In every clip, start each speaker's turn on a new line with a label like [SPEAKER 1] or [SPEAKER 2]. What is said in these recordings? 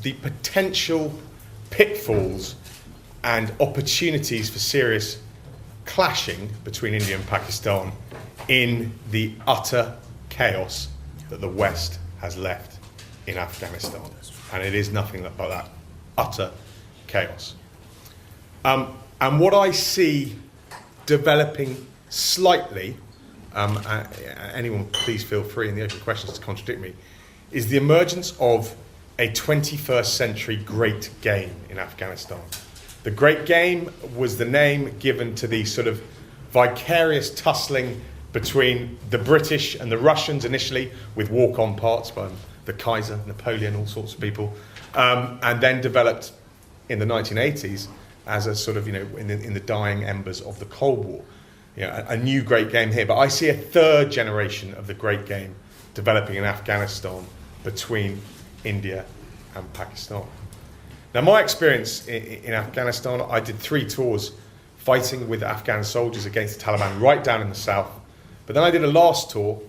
[SPEAKER 1] the potential pitfalls and opportunities for serious clashing between India and Pakistan in the utter chaos that the West has left in Afghanistan. And it is nothing but that, utter chaos. And what I see developing slightly, anyone please feel free in the open questions to contradict me, is the emergence of a 21st century great game in Afghanistan. The Great Game was the name given to the sort of vicarious tussling between the British and the Russians initially, with walk-on parts by the Kaiser, Napoleon, all sorts of people, and then developed in the 1980s as a sort of, in the dying embers of the Cold War. A new great game here. But I see a third generation of the great game developing in Afghanistan between India and Pakistan. Now, my experience in Afghanistan, I did 3 tours fighting with Afghan soldiers against the Taliban right down in the south. But then I did a last tour,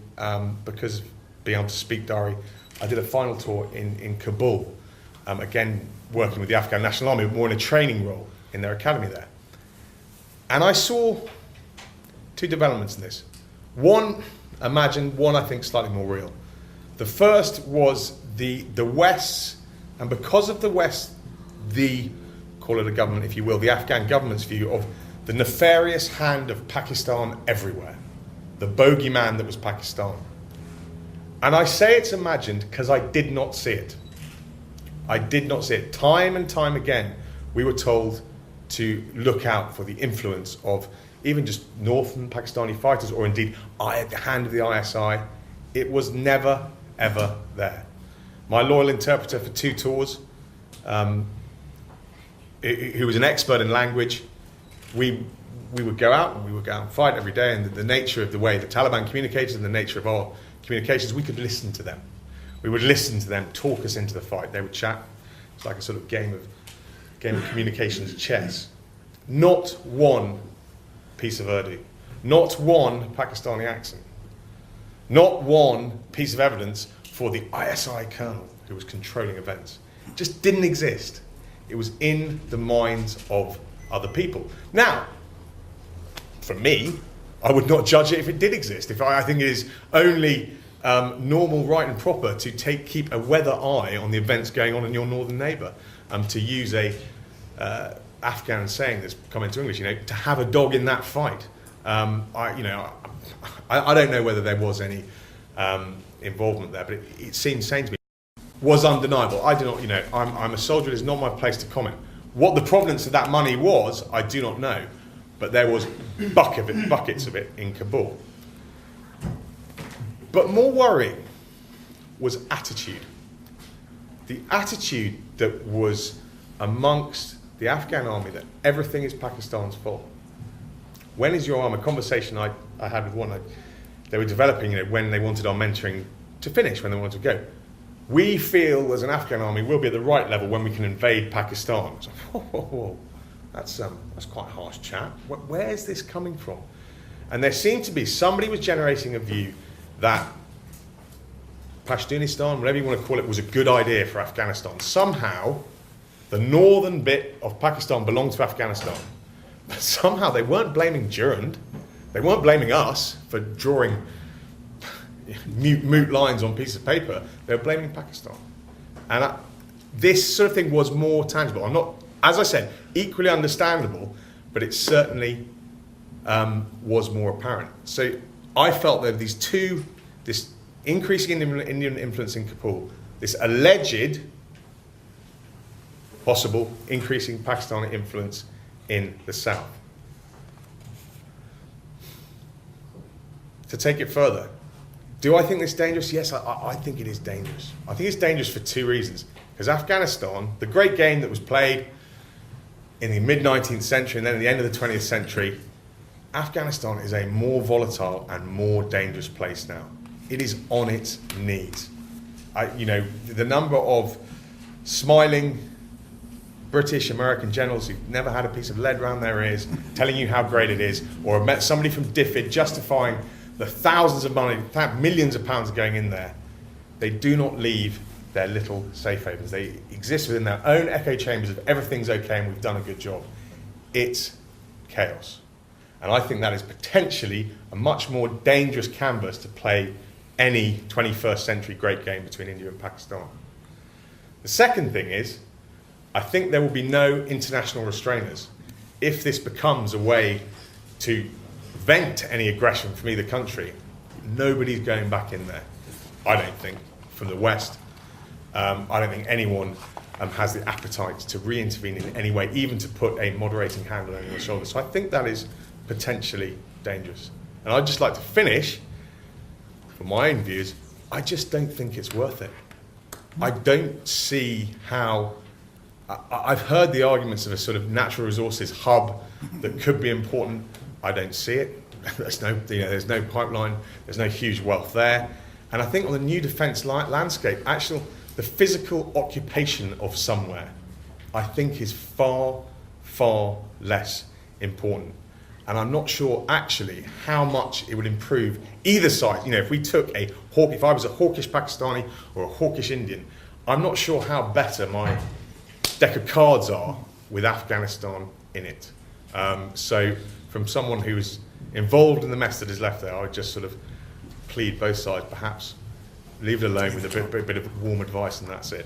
[SPEAKER 1] because of being able to speak Dari, I did a final tour in Kabul, again working with the Afghan National Army, more in a training role in their academy there. And I saw 2 developments in this. One imagined, one I think slightly more real. The first was the West's, and because of the West, call it a government if you will, the Afghan government's view of the nefarious hand of Pakistan everywhere. The bogeyman that was Pakistan. And I say it's imagined because I did not see it. I did not see it. Time and time again, we were told to look out for the influence of even just northern Pakistani fighters, or indeed the hand of the ISI. It was never, ever there. My loyal interpreter for 2 tours, who was an expert in language, we would go out and fight every day, and the nature of the way the Taliban communicated and the nature of our communications, we could listen to them. We would listen to them talk us into the fight. They would chat. It's like a sort of game of communications chess. Not one piece of Urdu, not one Pakistani accent, not one piece of evidence for the ISI colonel who was controlling events. It just didn't exist. It was in the minds of other people. Now, for me, I would not judge it if it did exist. I think it is only normal, right and proper to keep a weather eye on the events going on in your northern neighbour. To use a Afghan saying that's come into English, to have a dog in that fight. I don't know whether there was any involvement there, but it seemed sane to me. Was undeniable. I do not, I'm a soldier. It is not my place to comment. What the provenance of that money was, I do not know, but there was buckets of it in Kabul. But more worrying was attitude. The attitude that was amongst the Afghan army that everything is Pakistan's fault. When is your arm? A conversation I had with one, they were developing, when they wanted our mentoring to finish, when they wanted to go. We feel as an Afghan army we'll be at the right level when we can invade Pakistan. I was like, whoa. That's quite a harsh chat. Where's this coming from? And there seemed to be, somebody was generating a view that Pashtunistan, whatever you want to call it, was a good idea for Afghanistan. Somehow, the northern bit of Pakistan belonged to Afghanistan. But somehow they weren't blaming Durand. They weren't blaming us for drawing mute lines on pieces of paper. They were blaming Pakistan. And this sort of thing was more tangible. I'm not, as I said, equally understandable, but it certainly was more apparent. So I felt that this increasing Indian influence in Kabul, this alleged possible increasing Pakistani influence in the south. To take it further, do I think this dangerous? Yes, I think it is dangerous. I think it's dangerous for 2 reasons. Because Afghanistan, the great game that was played in the mid-19th century and then at the end of the 20th century, Afghanistan is a more volatile and more dangerous place now. It is on its knees. The number of smiling British, American generals who've never had a piece of lead round their ears telling you how great it is, or met somebody from DFID justifying the thousands of money, millions of pounds going in there, they do not leave their little safe havens. They exist within their own echo chambers of everything's okay and we've done a good job. It's chaos. And I think that is potentially a much more dangerous canvas to play any 21st century great game between India and Pakistan. The second thing is, I think there will be no international restrainers. If this becomes a way to vent any aggression from either country, nobody's going back in there, I don't think, from the West. I don't think anyone has the appetite to re-intervene in any way, even to put a moderating hand on anyone's shoulder. So I think that is potentially dangerous. And I'd just like to finish, from my own views, I just don't think it's worth it. I don't see how... I've heard the arguments of a sort of natural resources hub that could be important. I don't see it. There's no pipeline, there's no huge wealth there. And I think on the new defence landscape, actually, the physical occupation of somewhere, I think is far, far less important. And I'm not sure actually how much it would improve either side. If if I was a hawkish Pakistani or a hawkish Indian, I'm not sure how better my deck of cards are with Afghanistan in it. So from someone who's involved in the mess that is left there, I would just sort of plead both sides, perhaps leave it alone with a bit of warm advice, and that's it.